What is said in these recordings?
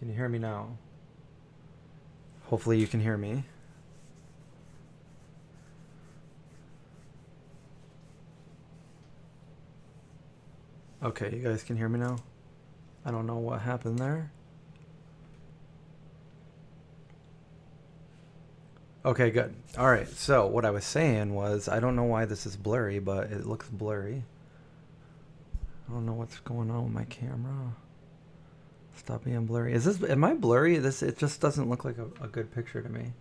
Can you hear me now? Hopefully you can hear me. Okay, you guys can hear me now? I don't know what happened there. Okay, good. All right, so what I was saying was, I don't know why this is blurry, but it looks blurry. I don't know what's going on with my camera. Stop being blurry. Am I blurry? It just doesn't look like a good picture to me.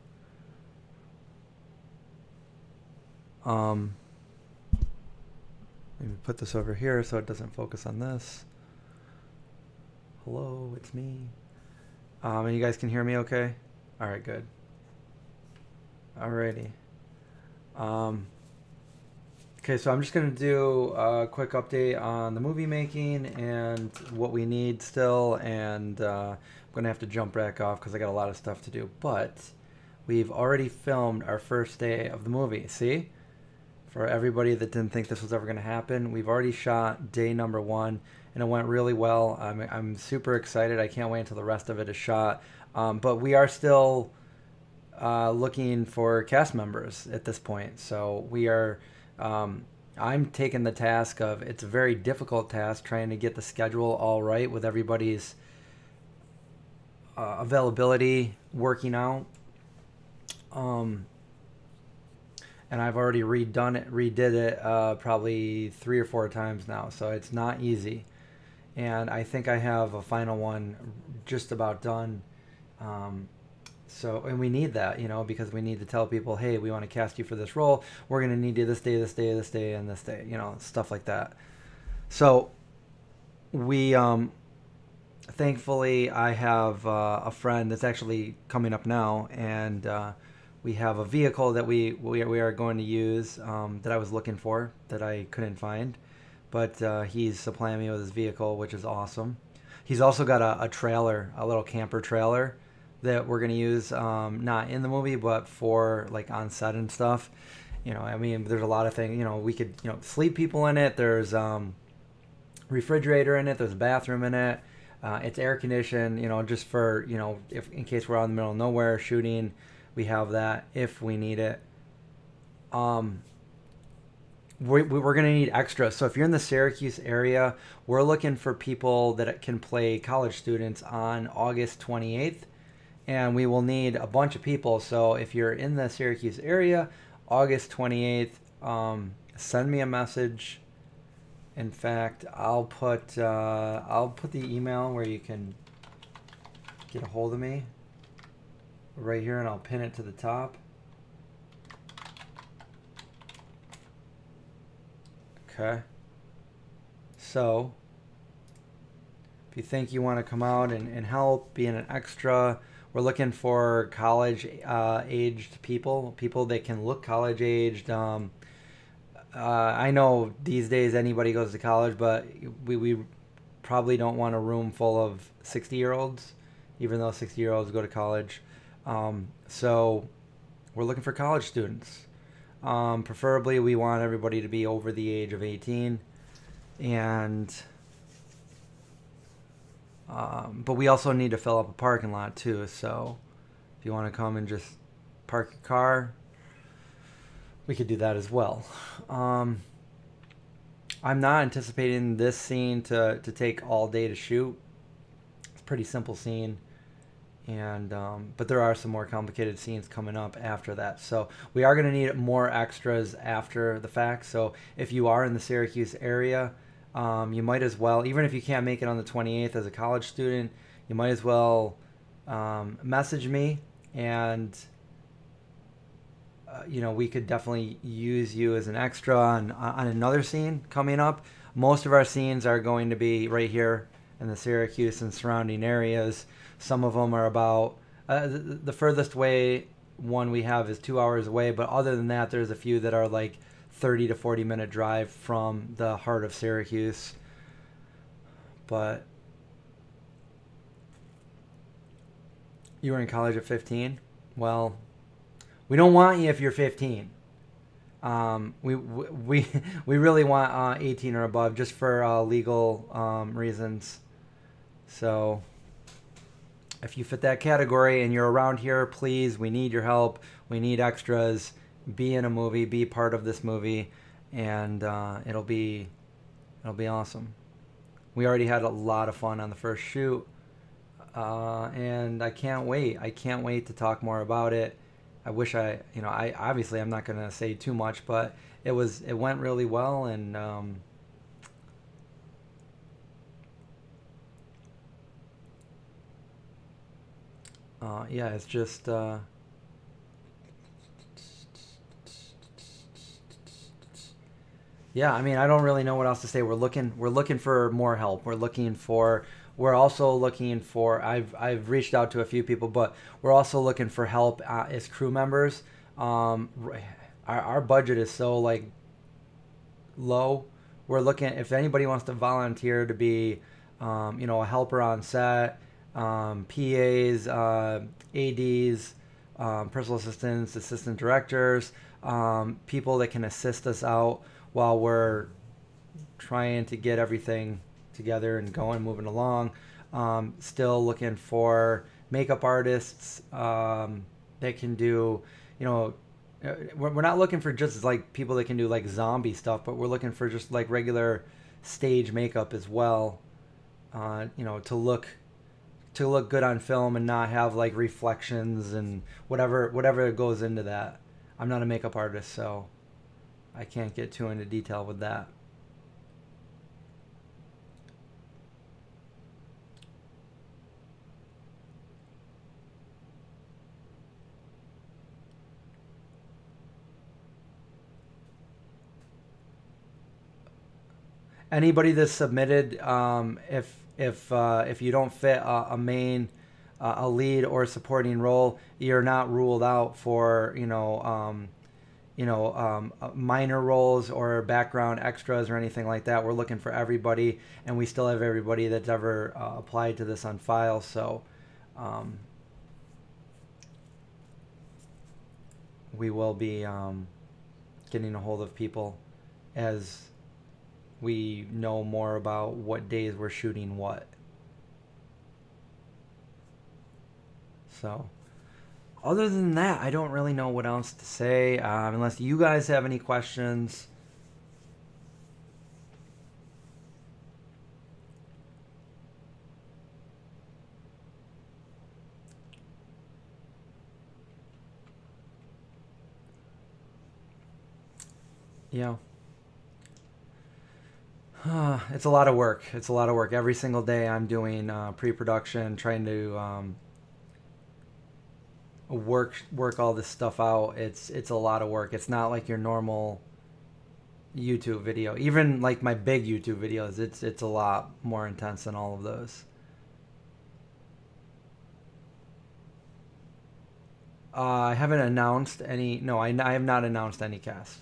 Maybe put this over here so it doesn't focus on this. Hello, it's me. And you guys can hear me okay? All right, good. Alrighty. Okay, so I'm just going to do a quick update on the movie making and what we need still, and I'm going to have to jump back off because I got a lot of stuff to do. But we've already filmed our first day of the movie. See? For everybody that didn't think this was ever going to happen, we've already shot day number 1, and it went really well. I'm super excited. I can't wait until the rest of it is shot. But we are still looking for cast members at this point. So we are... I'm taking the task of, it's a very difficult task trying to get the schedule all right with everybody's availability working out. And I've already redid it probably 3 or 4 times now, so it's not easy. And I think I have a final one just about done. And we need that, because we need to tell people, hey, we want to cast you for this role. We're going to need you this day, this day, this day, and this day, stuff like that. So we, thankfully, I have a friend that's actually coming up now, and we have a vehicle that we are going to use that I was looking for that I couldn't find. But he's supplying me with his vehicle, which is awesome. He's also got a trailer, a little camper trailer that we're going to use, not in the movie, but for like on set and stuff. There's a lot of things, we could, sleep people in it. There's refrigerator in it. There's a bathroom in it. It's air conditioned, just for, if in case we're out in the middle of nowhere shooting, we have that if we need it. We're going to need extras. So if you're in the Syracuse area, we're looking for people that can play college students on August 28th. And we will need a bunch of people. So if you're in the Syracuse area, August 28th, send me a message. In fact, I'll put the email where you can get a hold of me right here, and I'll pin it to the top. Okay. So if you think you want to come out and help, being an extra, we're looking for college-aged people that can look college-aged. I know these days anybody goes to college, but we probably don't want a room full of 60-year-olds, even though 60-year-olds go to college. So we're looking for college students. Preferably, we want everybody to be over the age of 18, and but we also need to fill up a parking lot too. So if you want to come and just park your car, we could do that as well. I'm not anticipating this scene to take all day to shoot. It's a pretty simple scene. And but there are some more complicated scenes coming up after that. So we are going to need more extras after the fact. So if you are in the Syracuse area, you might as well, even if you can't make it on the 28th as a college student, you might as well message me, and we could definitely use you as an extra on another scene coming up. Most of our scenes are going to be right here in the Syracuse and surrounding areas. Some of them are about the furthest way one we have is 2 hours away, but other than that, there's a few that are like 30 to 40 minute drive from the heart of Syracuse. But you were in college at 15? Well, we don't want you if you're 15. We really want 18 or above, just for legal reasons. So if you fit that category and you're around here, please, we need your help. We need extras. Be in a movie, be part of this movie, and it'll be awesome. We already had a lot of fun on the first shoot, and I can't wait. I can't wait to talk more about it. I wish I obviously I'm not gonna say too much, but it went really well, and yeah, it's just. Yeah, I mean, I don't really know what else to say. We're looking for more help. We're also looking for. I've reached out to a few people, but we're also looking for help as crew members. Um, our budget is so like low. We're looking if anybody wants to volunteer to be, a helper on set, PAs, ADs, personal assistants, assistant directors, people that can assist us out while we're trying to get everything together and going, moving along. Still looking for makeup artists that can do, you know, we're not looking for just like people that can do like zombie stuff, but we're looking for just like regular stage makeup as well. To look good on film and not have like reflections and whatever goes into that. I'm not a makeup artist, so I can't get too into detail with that. Anybody that's submitted, if you don't fit a main, a lead or supporting role, you're not ruled out for minor roles or background extras or anything like that. We're looking for everybody, and we still have everybody that's ever applied to this on file. So um, we will be getting a hold of people as we know more about what days we're shooting what. So, other than that, I don't really know what else to say, unless you guys have any questions. Yeah. It's a lot of work. It's a lot of work. Every single day I'm doing pre-production, trying to work all this stuff out. It's a lot of work. It's not like your normal YouTube video. Even like my big YouTube videos, it's a lot more intense than all of those. I haven't announced any. No, I have not announced any cast.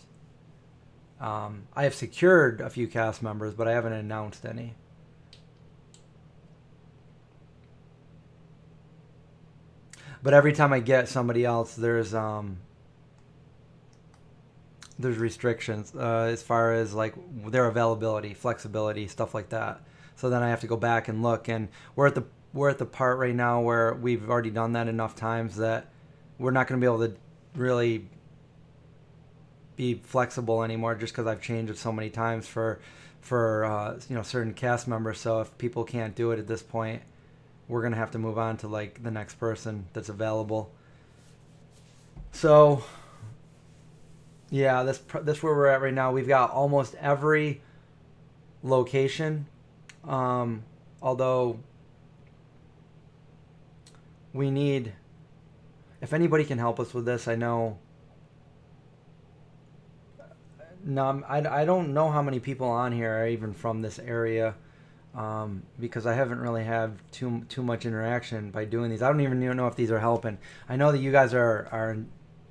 I have secured a few cast members, but I haven't announced any. But every time I get somebody else, there's restrictions as far as like their availability, flexibility, stuff like that. So then I have to go back and look, and we're at the part right now where we've already done that enough times that we're not going to be able to really be flexible anymore, just because I've changed it so many times for certain cast members. So if people can't do it at this point, we're gonna have to move on to like the next person that's available. So yeah, this where we're at right now. We've got almost every location, although we need, if anybody can help us with this. I know, no, I don't know how many people on here are even from this area, because I haven't really had too much interaction by doing these. I don't even know if these are helping. I know that you guys are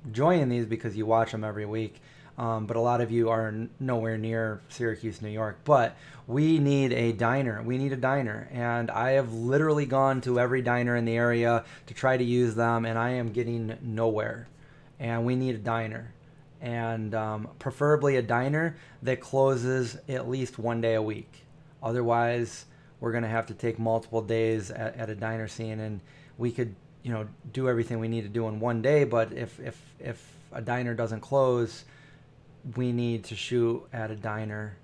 enjoying these because you watch them every week, but a lot of you are nowhere near Syracuse, New York. But we need a diner. We need a diner, and I have literally gone to every diner in the area to try to use them, and I am getting nowhere. And we need a diner, and preferably a diner that closes at least one day a week. Otherwise, we're going to have to take multiple days at a diner scene, and we could, do everything we need to do in one day. But if a diner doesn't close, we need to shoot at a diner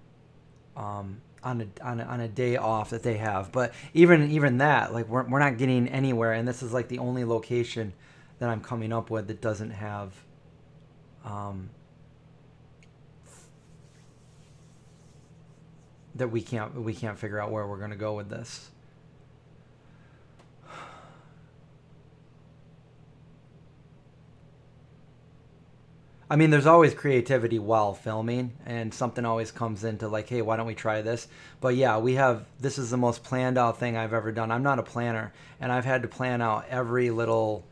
on a day off that they have. But even that, like we're not getting anywhere, and this is like the only location that I'm coming up with that doesn't have that we can't figure out where we're going to go with this. I mean, there's always creativity while filming, and something always comes into like, hey, why don't we try this? But yeah, this is the most planned out thing I've ever done. I'm not a planner, and I've had to plan out everything.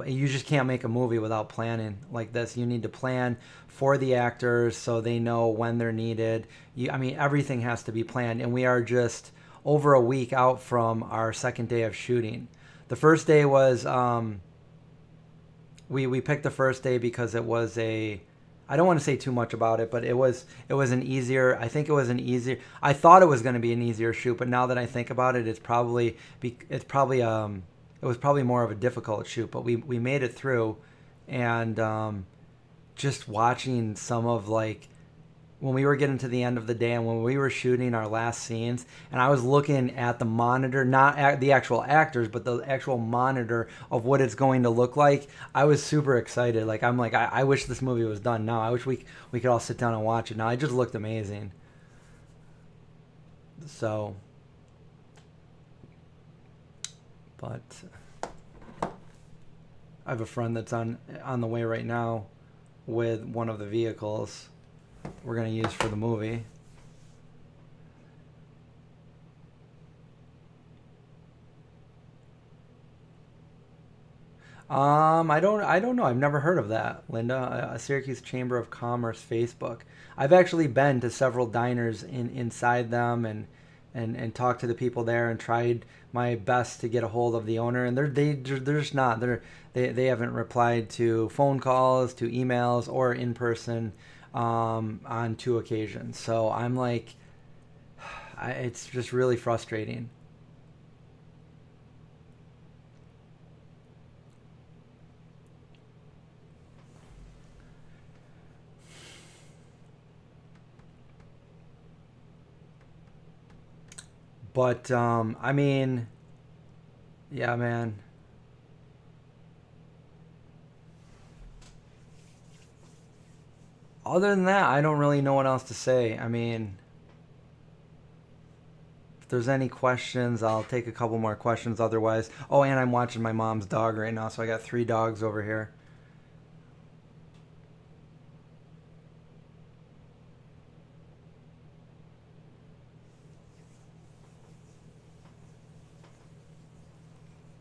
You just can't make a movie without planning like this. You need to plan for the actors so they know when they're needed. I mean, everything has to be planned, and we are just over a week out from our second day of shooting. The first day was... We picked the first day because it was I don't want to say too much about it, but it was an easier, I think it was an easier, I thought it was going to be an easier shoot, but now that I think about it, it was probably more of a difficult shoot, but we made it through. And just watching some of like when we were getting to the end of the day and when we were shooting our last scenes, and I was looking at the monitor, not at the actual actors, but the actual monitor of what it's going to look like, I was super excited. Like, I'm like, I wish this movie was done now. I wish we could all sit down and watch it now. It just looked amazing. So, but I have a friend that's on the way right now with one of the vehicles we're going to use for the movie. I don't know. I've never heard of that, Linda. A Syracuse Chamber of Commerce Facebook. I've actually been to several diners inside them and talked to the people there and tried my best to get a hold of the owner, and they're just not. They haven't replied to phone calls, to emails, or in person on 2 occasions. So I'm like, it's just really frustrating. But I mean, yeah, man. Other than that, I don't really know what else to say. I mean, if there's any questions, I'll take a couple more questions. Otherwise, oh, and I'm watching my mom's dog right now, so I got 3 dogs over here.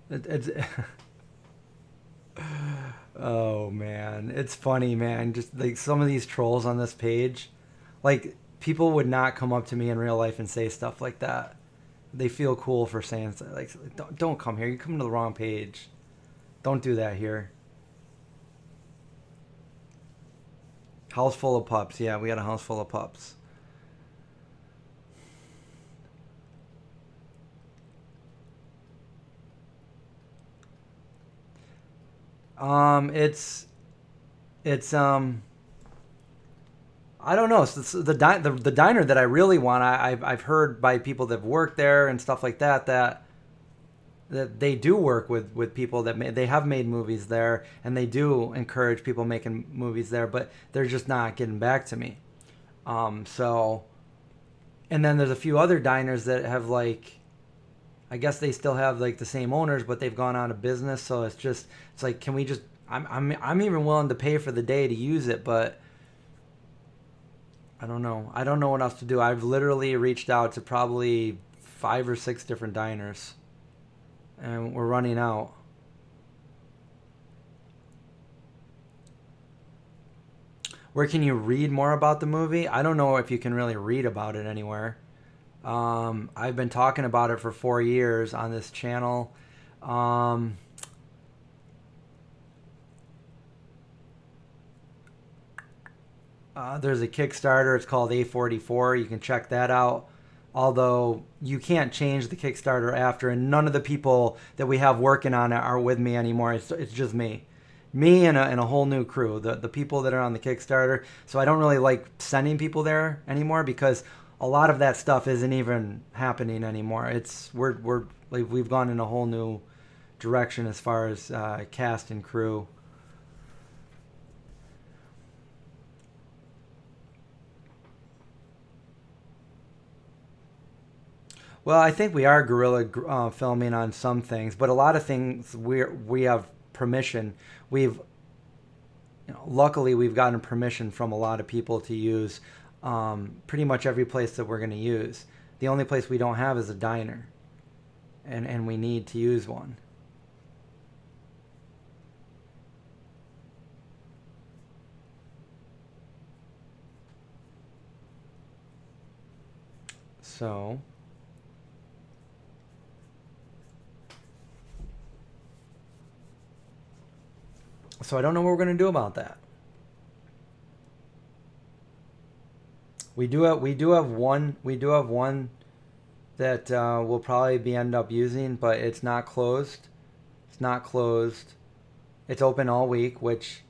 It's oh man, it's funny, man. Just like some of these trolls on this page, like people would not come up to me in real life and say stuff like that. They feel cool for saying stuff like, don't come here. You come to the wrong page. Don't do that here. House full of pups. Yeah, we got a house full of pups. It's I don't know. It's the diner that I really want. I've heard by people that work there and stuff like that that they do work with people they have made movies there, and they do encourage people making movies there, but they're just not getting back to me. So, and then there's a few other diners that have like, I guess they still have like the same owners, but they've gone out of business. So it's like, can we just? I'm even willing to pay for the day to use it, but I don't know. I don't know what else to do. I've literally reached out to probably 5 or 6 different diners, and we're running out. Where can you read more about the movie? I don't know if you can really read about it anywhere. I've been talking about it for 4 years on this channel. There's a Kickstarter. It's called A44. You can check that out. Although you can't change the Kickstarter after, and none of the people that we have working on it are with me anymore. It's just me and a whole new crew. The people that are on the Kickstarter. So I don't really like sending people there anymore because a lot of that stuff isn't even happening anymore. We're like we've gone in a whole new direction as far as cast and crew. Well, I think we are guerrilla filming on some things, but a lot of things we have permission. We've luckily we've gotten permission from a lot of people to use pretty much every place that we're going to use. The only place we don't have is a diner, and we need to use one. So. So I don't know what we're going to do about that. We do have one that we'll probably end up using, but it's not closed. It's not closed. It's open all week, which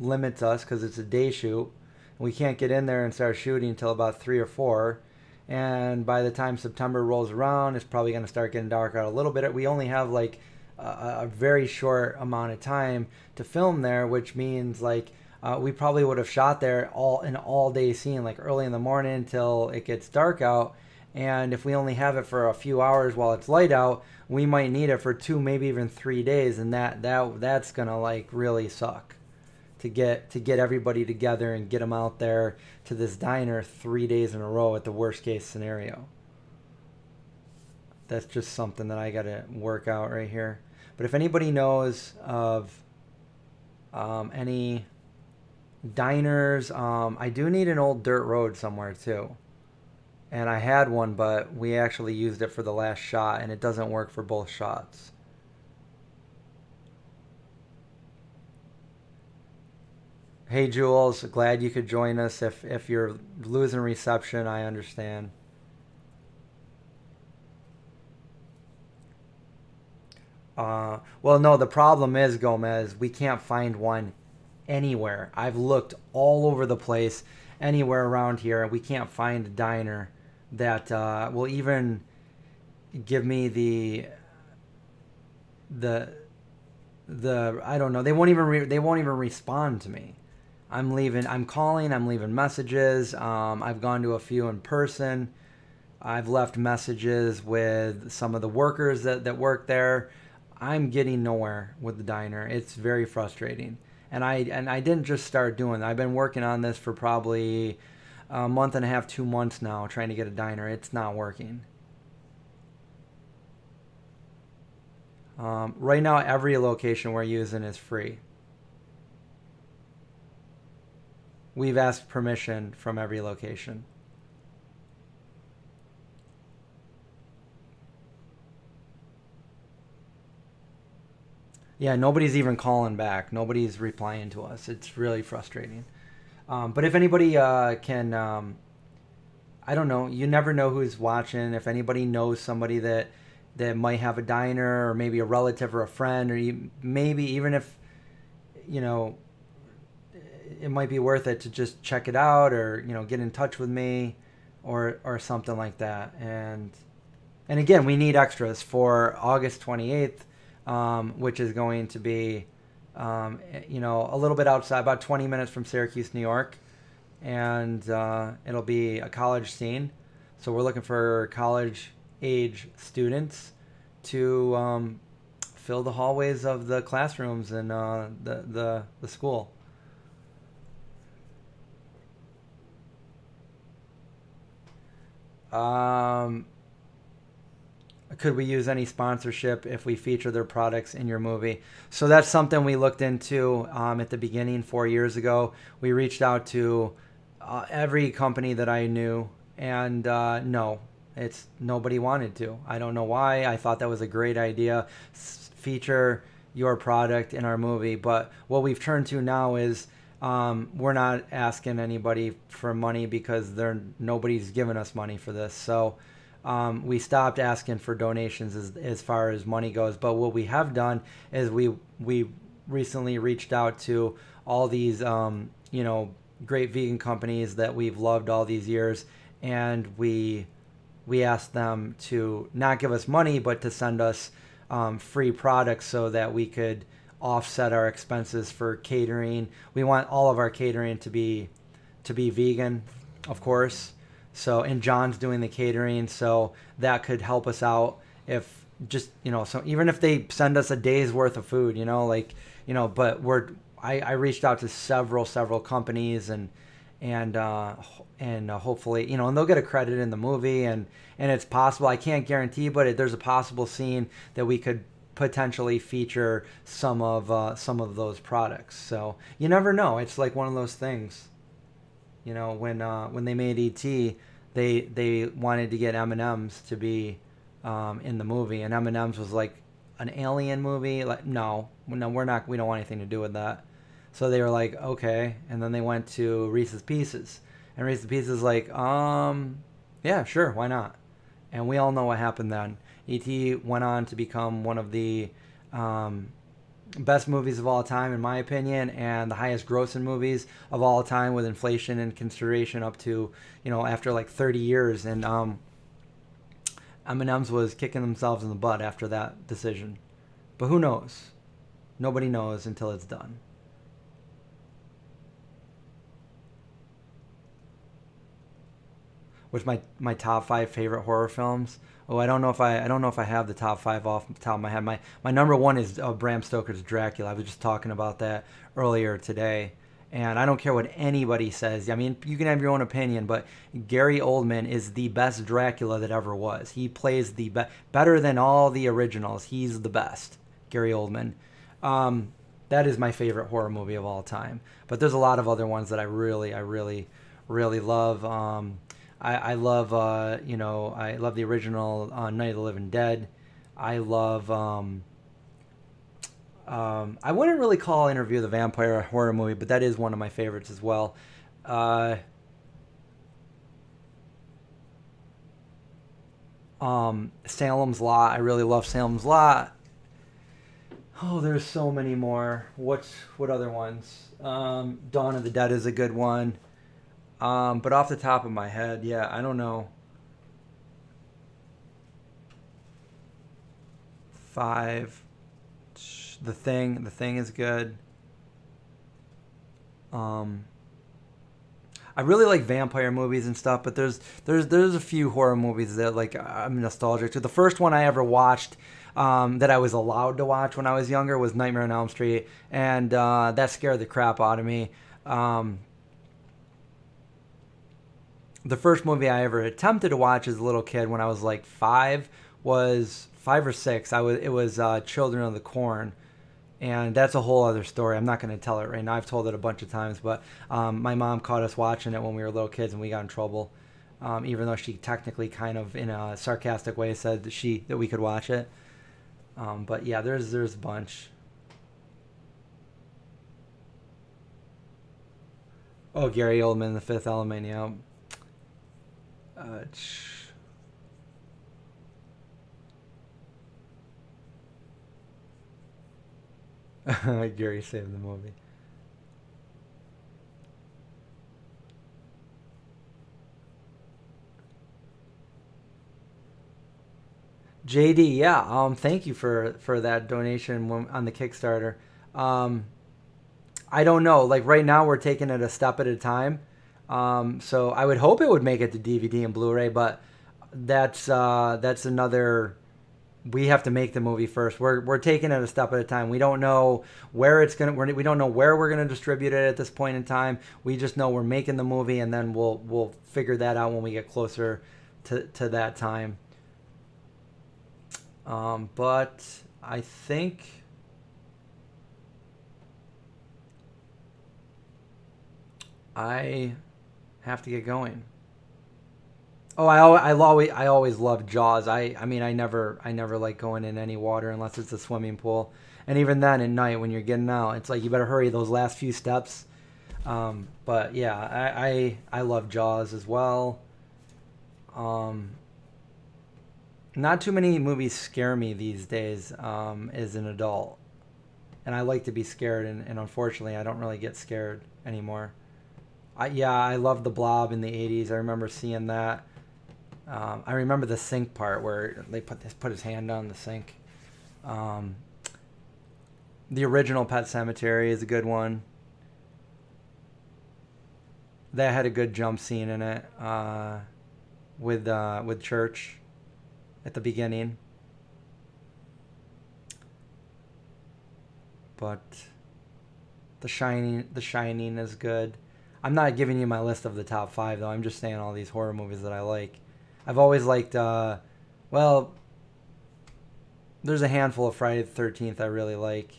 limits us because it's a day shoot. We can't get in there and start shooting until about 3 or 4. And by the time September rolls around, it's probably going to start getting dark out a little bit. We only have like a very short amount of time to film there, which means like we probably would have shot there all day scene, like early in the morning until it gets dark out. And if we only have it for a few hours while it's light out, we might need it for 2, maybe even 3 days, and that's gonna like really suck to get everybody together and get them out there to this diner 3 days in a row at the worst case scenario. That's just something that I gotta work out right here. But if anybody knows of any diners, I do need an old dirt road somewhere too. And I had one, but we actually used it for the last shot, and it doesn't work for both shots. Hey Jules, glad you could join us. If you're losing reception, I understand. Well, no, the problem is, Gomez, we can't find one anywhere. I've looked all over the place, anywhere around here, and we can't find a diner that will even give me the I don't know. They won't even respond to me. I'm calling. I'm leaving messages. I've gone to a few in person. I've left messages with some of the workers that work there. I'm getting nowhere with the diner. It's very frustrating. And I didn't just start doing it. I've been working on this for probably a month and a half, 2 months now, trying to get a diner. It's not working. Right now, every location we're using is free. We've asked permission from every location. Yeah, nobody's even calling back. Nobody's replying to us. It's really frustrating. But if anybody can, I don't know. You never know who's watching. If anybody knows somebody that might have a diner, or maybe a relative or a friend, or maybe even if you know it might be worth it to just check it out, or get in touch with me, or something like that. And again, we need extras for August 28th, which is going to be a little bit outside, about 20 minutes from Syracuse, New York, and it'll be a college scene. So we're looking for college age students to fill the hallways of the classrooms in the school. Um, could we use any sponsorship if we feature their products in your movie? So that's something we looked into at the beginning 4 years ago. We reached out to every company that I knew, and no, it's nobody wanted to. I don't know why. I thought that was a great idea, feature your product in our movie. But what we've turned to now is we're not asking anybody for money because nobody's giving us money for this. So we stopped asking for donations as far as money goes. But what we have done is we recently reached out to all these great vegan companies that we've loved all these years, and we asked them to not give us money, but to send us free products so that we could offset our expenses for catering. We want all of our catering to be vegan, of course. So, and John's doing the catering, so that could help us out if just, so even if they send us a day's worth of food, but I reached out to several companies and hopefully, and they'll get a credit in the movie, and it's possible. I can't guarantee, but there's a possible scene that we could potentially feature some of those products. So you never know. It's like one of those things. When they made E.T., they wanted to get M&Ms to be in the movie, and M&Ms was like an alien movie. Like no, we don't want anything to do with that. So they were like, okay, and then they went to Reese's Pieces, and Reese's Pieces like, yeah, sure, why not? And we all know what happened then. E.T. went on to become one of the best movies of all time, in my opinion, and the highest grossing movies of all time, with inflation and consideration up to, after like 30 years. And M&M's was kicking themselves in the butt after that decision. But who knows? Nobody knows until it's done. Which my top 5 favorite horror films. Oh, I don't know if I have the top 5 off the top of my head. My number 1 is Bram Stoker's Dracula. I was just talking about that earlier today, and I don't care what anybody says. I mean, you can have your own opinion, but Gary Oldman is the best Dracula that ever was. He plays better than all the originals. He's the best, Gary Oldman. That is my favorite horror movie of all time. But there's a lot of other ones that I really love. I love I love the original Night of the Living Dead. I love I wouldn't really call Interview with the Vampire a horror movie, but that is one of my favorites as well. Salem's Lot. I really love Salem's Lot. Oh, there's so many more. What other ones? Dawn of the Dead is a good one. But off the top of my head, yeah, I don't know. 5. The Thing is good. I really like vampire movies and stuff, but there's a few horror movies that like I'm nostalgic to. The first one I ever watched that I was allowed to watch when I was younger was Nightmare on Elm Street, and that scared the crap out of me. The first movie I ever attempted to watch as a little kid when I was like 5 was 5 or 6. It was Children of the Corn, and that's a whole other story. I'm not going to tell it right now. I've told it a bunch of times, but my mom caught us watching it when we were little kids, and we got in trouble. Even though she technically, kind of in a sarcastic way, said that we could watch it. But yeah, there's a bunch. Oh, Gary Oldman, The Fifth Element, yeah. Gary saved the movie. JD, yeah. Thank you for that donation on the Kickstarter. I don't know. Like right now, we're taking it a step at a time. So I would hope it would make it to DVD and Blu-ray, but that's another. We have to make the movie first. We're taking it a step at a time. We don't know where it's gonna. We don't know where we're gonna distribute it at this point in time. We just know we're making the movie, and then we'll figure that out when we get closer to that time. But I think I have to get going. Oh, I always loved Jaws. I mean I never like going in any water unless it's a swimming pool. And even then at night when you're getting out, it's like you better hurry those last few steps. But yeah, I love Jaws as well. Not too many movies scare me these days as an adult. And I like to be scared, and unfortunately, I don't really get scared anymore. Yeah, I loved The Blob in the 80s. I remember seeing that. I remember the sink part where they put his hand on the sink. Um, the original Pet Cemetery is a good one. That had a good jump scene in it with Church at the beginning. But The Shining is good. I'm not giving you my list of the top 5 though. I'm just saying all these horror movies that I like. I've always liked well, there's a handful of Friday the 13th I really like.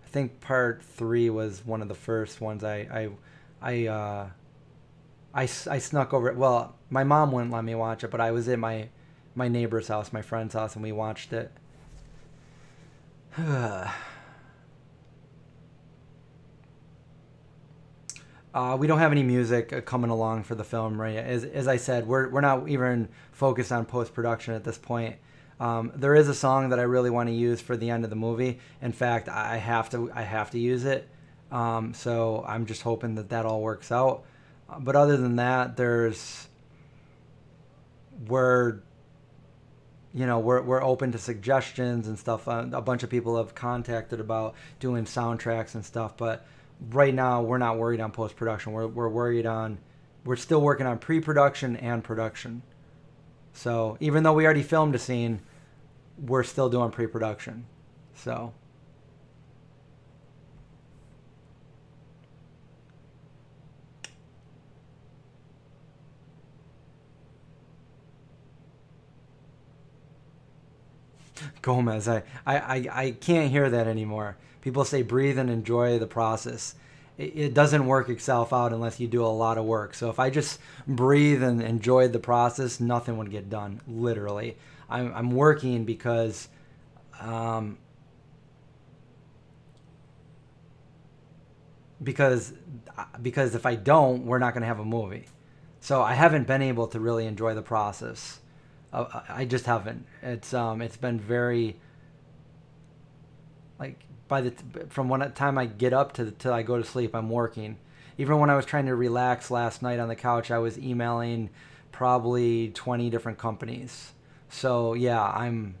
I think part 3 was one of the first ones I I snuck over it. Well, my mom wouldn't let me watch it, but I was at my neighbor's house, my friend's house, and we watched it. We don't have any music coming along for the film, right? As I said, we're not even focused on post production at this point. There is a song that I really want to use for the end of the movie. In fact, I have to use it. So I'm just hoping that all works out. But other than that, we're we're open to suggestions and stuff. A bunch of people have contacted about doing soundtracks and stuff, but right now we're not worried on post production. We're still working on pre production and production. So even though we already filmed a scene, we're still doing pre production. So Gomez, I can't hear that anymore. People say breathe and enjoy the process. It doesn't work itself out unless you do a lot of work. So if I just breathe and enjoyed the process, nothing would get done. Literally, I'm working um, because because if I don't, we're not going to have a movie. So I haven't been able to really enjoy the process. I just haven't. It's been very like from one time I get up to till I go to sleep, I'm working. Even when I was trying to relax last night on the couch, I was emailing probably 20 different companies. So yeah, I'm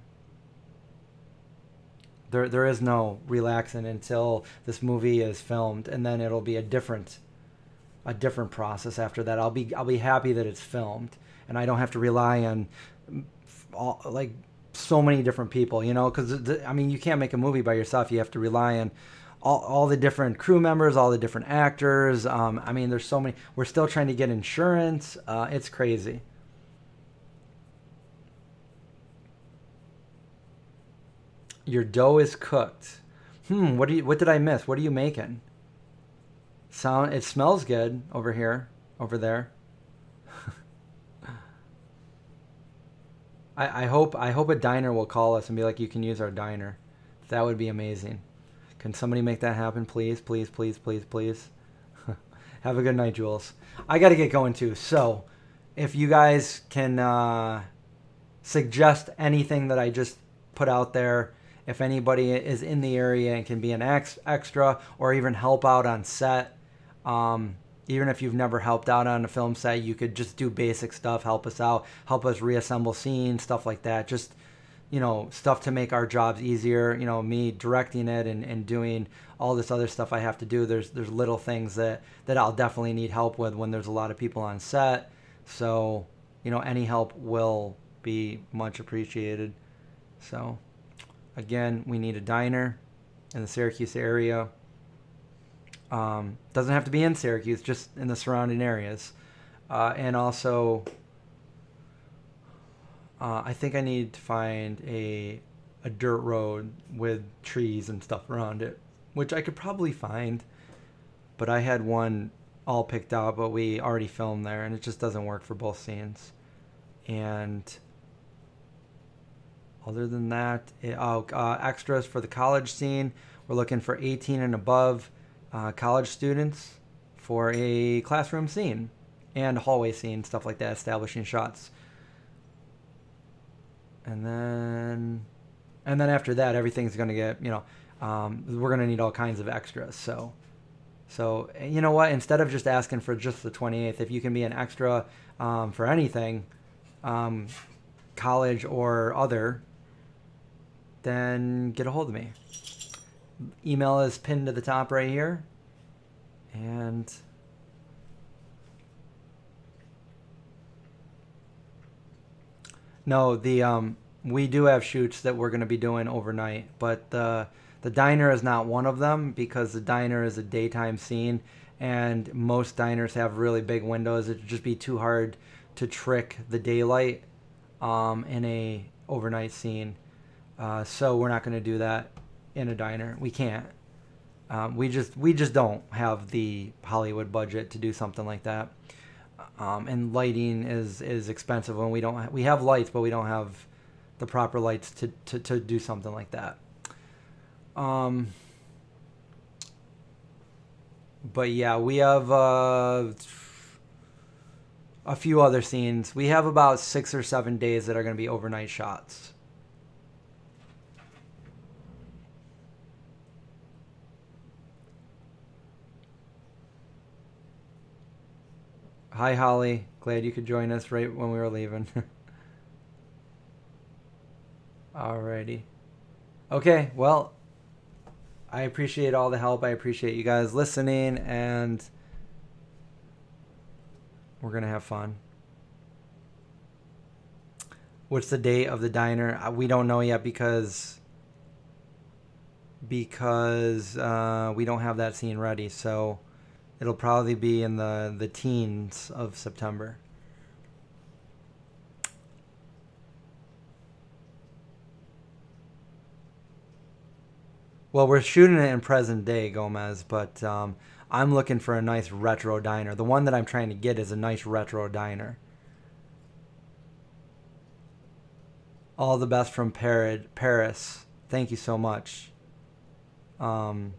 there. There is no relaxing until this movie is filmed, and then it'll be a different process after that. I'll be happy that it's filmed, and I don't have to rely on like so many different people, because I mean you can't make a movie by yourself. You have to rely on all the different crew members, all the different actors. I mean, there's so many. We're still trying to get insurance. It's crazy. Your dough is cooked. What did I miss? What are you making? It smells good over here, over there. I hope a diner will call us and be like, you can use our diner. That would be amazing. Can somebody make that happen, please, please, please, please, please? Have a good night, Jules. I got to get going too. So, if you guys can suggest anything that I just put out there, if anybody is in the area and can be an extra or even help out on set, even if you've never helped out on a film set, you could just do basic stuff, help us out, help us reassemble scenes, stuff like that. Just, stuff to make our jobs easier. Me directing it and doing all this other stuff I have to do. There's little things that I'll definitely need help with when there's a lot of people on set. So, any help will be much appreciated. So, again, we need a diner in the Syracuse area. Doesn't have to be in Syracuse, just in the surrounding areas. And also, I think I need to find a dirt road with trees and stuff around it, which I could probably find. But I had one all picked out, but we already filmed there, and it just doesn't work for both scenes. And other than that, extras for the college scene, we're looking for 18 and above college students for a classroom scene and hallway scene, stuff like that, establishing shots. And then after that, everything's going to get, we're going to need all kinds of extras. So you know what? Instead of just asking for just the 28th, if you can be an extra for anything, college or other, then get a hold of me. Email is pinned to the top right here. And no, we do have shoots that we're going to be doing overnight, but the diner is not one of them because the diner is a daytime scene, and most diners have really big windows. It'd just be too hard to trick the daylight in a overnight scene. So we're not going to do that in a diner. We can't. We just don't have the Hollywood budget to do something like that. And lighting is expensive when we have lights, but we don't have the proper lights to do something like that. But yeah, we have a few other scenes. We have about 6 or 7 days that are going to be overnight shots. Hi, Holly. Glad you could join us right when we were leaving. Alrighty. Okay, well, I appreciate all the help. I appreciate you guys listening, and we're going to have fun. What's the date of the diner? We don't know yet because we don't have that scene ready, so it'll probably be in the teens of September. Well, we're shooting it in present day, Gomez, but I'm looking for a nice retro diner. The one that I'm trying to get is a nice retro diner. All the best from Paris. Thank you so much. I've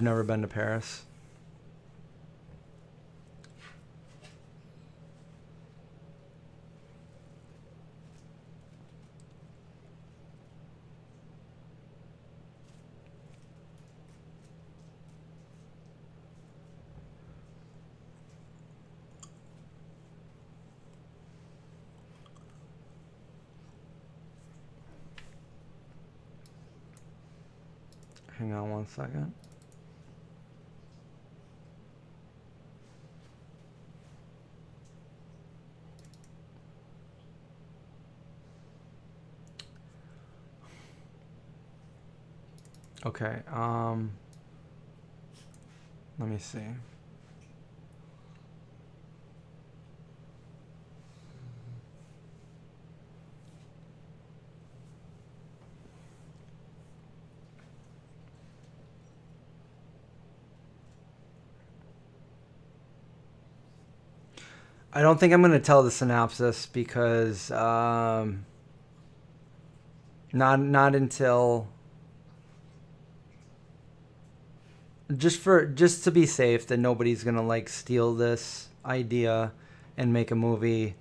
never been to Paris. Hang on one second. Okay, let me see. I don't think I'm going to tell the synopsis because not until just to be safe that nobody's going to like steal this idea and make a movie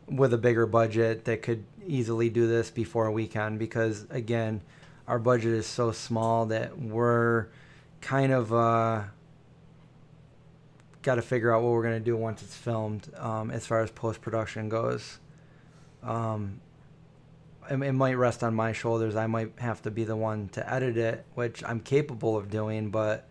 with a bigger budget that could easily do this before a weekend, because again, our budget is so small that we're kind of got to figure out what we're going to do once it's filmed as far as post-production goes. It might rest on my shoulders. I might have to be the one to edit it, which I'm capable of doing, but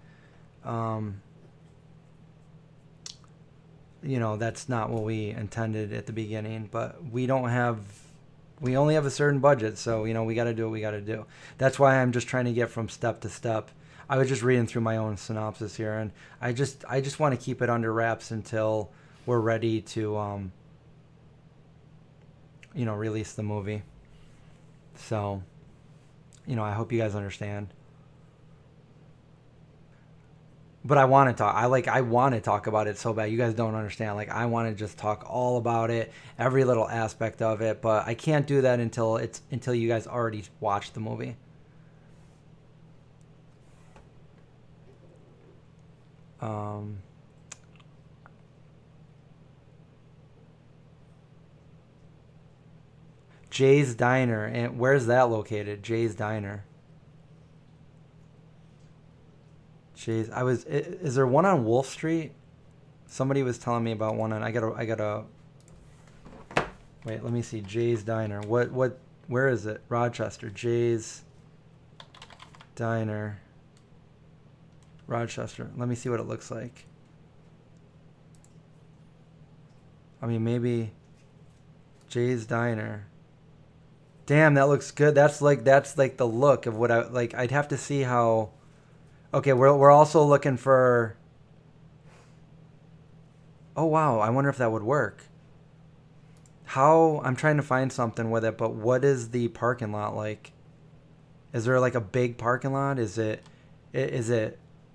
that's not what we intended at the beginning. But we only have a certain budget, so we got to do what we got to do. That's why I'm just trying to get from step to step. I was just reading through my own synopsis here, and I just want to keep it under wraps until we're ready to release the movie. So, I hope you guys understand. But I want to talk. I want to talk about it so bad. You guys don't understand. Like, I want to just talk all about it, every little aspect of it. But I can't do that until you guys already watched the movie. Um, Jay's Diner. And where's that located? Jay's Diner. Jay's. Is there one on Wolf Street? Somebody was telling me about one on. I gotta. Wait, let me see. Jay's Diner. Where is it? Rochester. Jay's Diner. Rochester. Let me see what it looks like. I mean, maybe Jay's Diner. Damn, that looks good. That's like the look of what I like. I'd have to see how. Okay, we're also looking for. Oh wow, I wonder if that would work. How I'm trying to find something with it, but what is the parking lot like? Is there like a big parking lot? Is it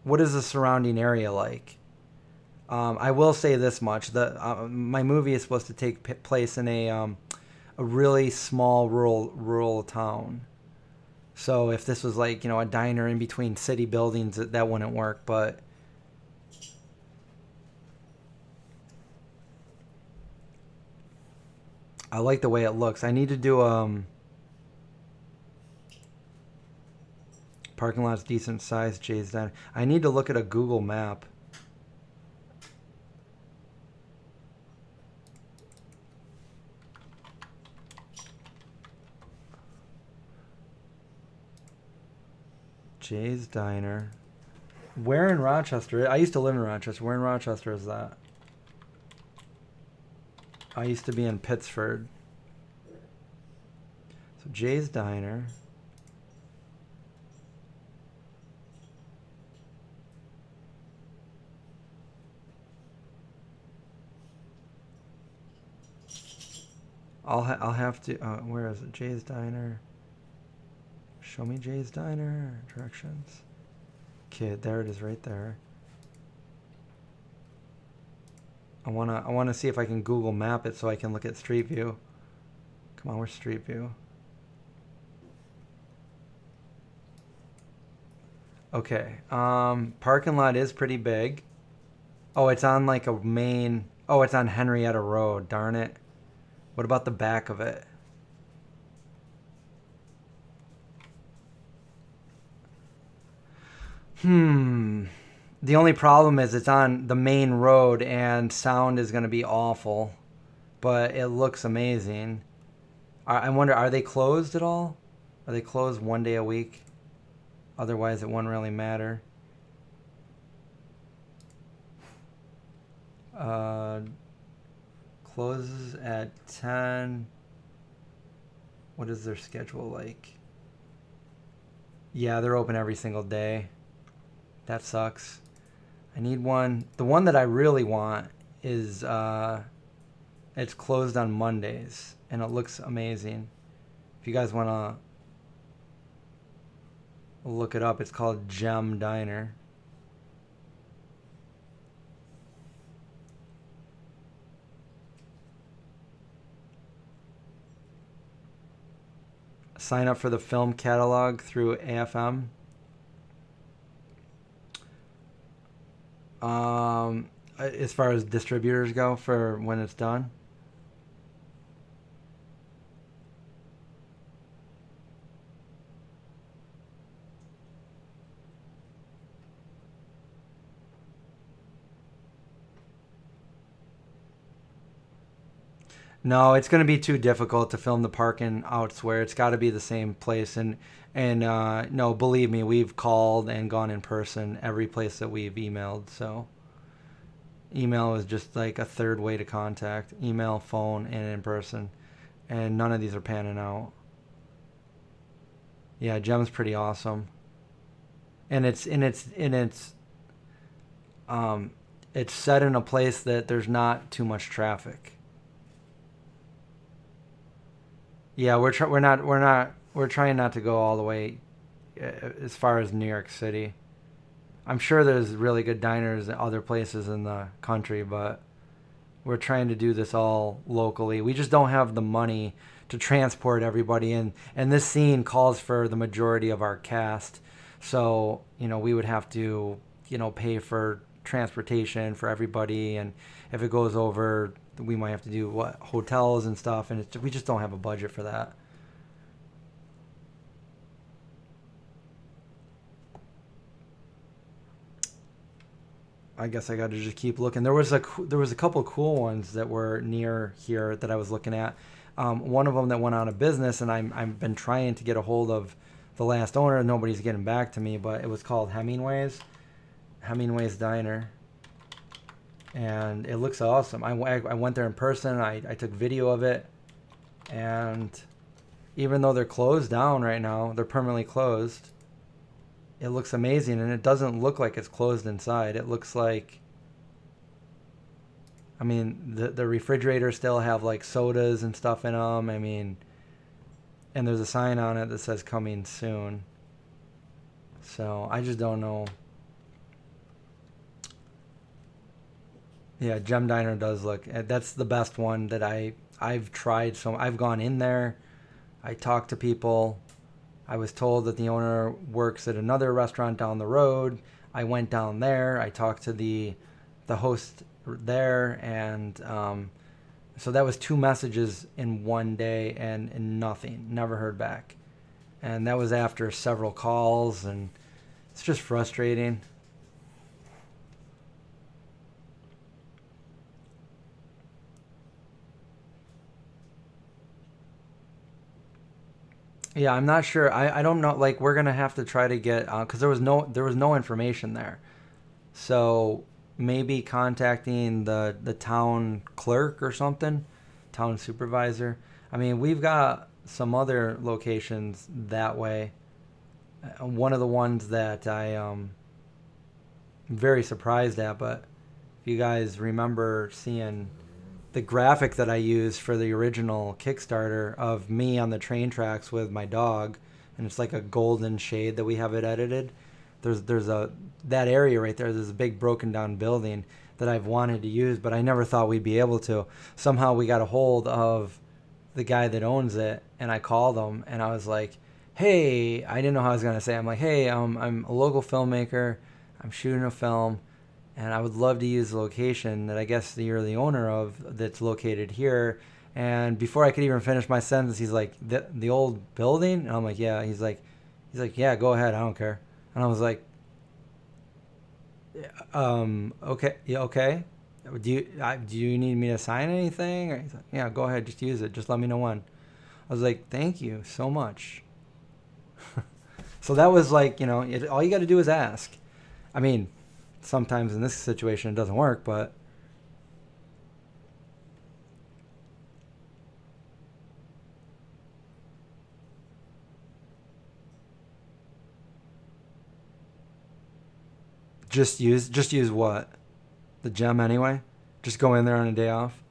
what is the surrounding area like? I will say this much: my movie is supposed to take place in a really small rural town. So if this was like a diner in between city buildings, that wouldn't work. But I like the way it looks. I need to do parking lot's decent size. Jay's Diner. I need to look at a Google map. Jay's Diner. Where in Rochester? I used to live in Rochester. Where in Rochester is that? I used to be in Pittsford. So Jay's Diner. I'll have to. Where is it? Jay's Diner. Show me Jay's Diner. Directions. Okay, there it is, right there. I wanna see if I can Google Map it so I can look at Street View. Come on, where's Street View? Okay. Parking lot is pretty big. Oh, it's on like a main. Oh, it's on Henrietta Road. Darn it. What about the back of it? The only problem is it's on the main road and sound is going to be awful, but it looks amazing. I wonder, are they closed at all? Are they closed one day a week? Otherwise, it wouldn't really matter. Closes at 10. What is their schedule like? Yeah, they're open every single day. That sucks. I need one. The one that I really want is it's closed on Mondays and it looks amazing. If you guys want to look it up, it's called Gem Diner. Sign up for the film catalog through AFM. As far as distributors go for when it's done. No, it's going to be too difficult to film the parking elsewhere. It's got to be the same place. And no, believe me, we've called and gone in person every place that we've emailed. So email is just like a third way to contact. Email, phone, and in person. And none of these are panning out. Yeah, Gem's pretty awesome. And it's set in a place that there's not too much traffic. Yeah, we're trying not to go all the way as far as New York City. I'm sure there's really good diners in other places in the country, but we're trying to do this all locally. We just don't have the money to transport everybody in, and this scene calls for the majority of our cast. So, we would have to, pay for transportation for everybody, and if it goes over, we might have to do hotels and stuff, and we just don't have a budget for that. I guess I got to just keep looking. There was a couple of cool ones that were near here that I was looking at. One of them that went out of business, and I've been trying to get a hold of the last owner. Nobody's getting back to me, but it was called Hemingway's Diner, and it looks awesome. I went there in person. I took video of it, and even though they're closed down right now, they're permanently closed. It looks amazing, and it doesn't look like it's closed inside. It looks like, I mean, the refrigerators still have like sodas and stuff in them. I mean, and there's a sign on it that says coming soon. So I just don't know. Yeah, Gem Diner does look, that's the best one that I've tried. So I've gone in there. I talked to people. I was told that the owner works at another restaurant down the road. I went down there. I talked to the host there, and so that was 2 messages in one day, and nothing. Never heard back. And that was after several calls, and it's just frustrating. Yeah, I'm not sure. I don't know. Like, we're gonna have to try to get, because there was no information there. So maybe contacting the town clerk or something, town supervisor. I mean, we've got some other locations that way. One of the ones that I'm very surprised at, but if you guys remember seeing the graphic that I used for the original Kickstarter of me on the train tracks with my dog, and it's like a golden shade that we have it edited. There's that area right there. There's a big broken down building that I've wanted to use, but I never thought we'd be able to. Somehow we got a hold of the guy that owns it, and I called him, and I was like, "Hey," I didn't know how I was gonna say. I'm like, "Hey, I'm a local filmmaker. I'm shooting a film, and I would love to use the location that I guess you're the owner of that's located here." And before I could even finish my sentence, he's like, the old building? And I'm like, yeah. He's like, yeah, go ahead. I don't care. And I was like, okay. Yeah, okay. Do you need me to sign anything? Or he's like, yeah, go ahead. Just use it. Just let me know when. I was like, thank you so much. So that was like, all you got to do is ask. I mean, sometimes in this situation it doesn't work, but just use what? The gem anyway? Just go in there on a day off?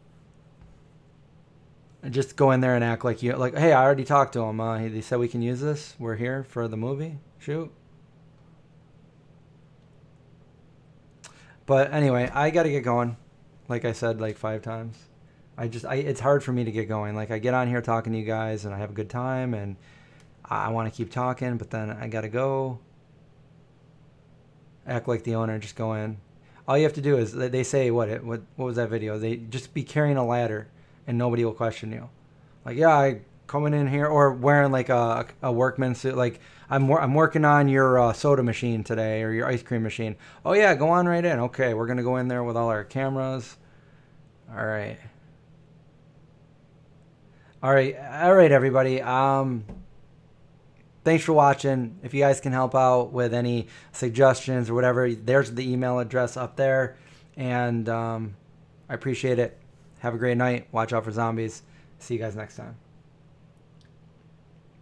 And just go in there and act like hey, I already talked to him. He said we can use this. We're here for the movie shoot. But anyway, I got to get going. Like I said, like 5 times. It's hard for me to get going. Like, I get on here talking to you guys and I have a good time and I want to keep talking, but then I got to go. Act like the owner, just go in. All you have to do is, they say, what was that video? They just be carrying a ladder and nobody will question you. Like, yeah, I coming in here, or wearing like a workman suit. Like, I'm working on your soda machine today, or your ice cream machine. Oh yeah, go on right in. Okay, we're gonna go in there with all our cameras. All right, everybody. Thanks for watching. If you guys can help out with any suggestions or whatever, there's the email address up there, and I appreciate it. Have a great night. Watch out for zombies. See you guys next time.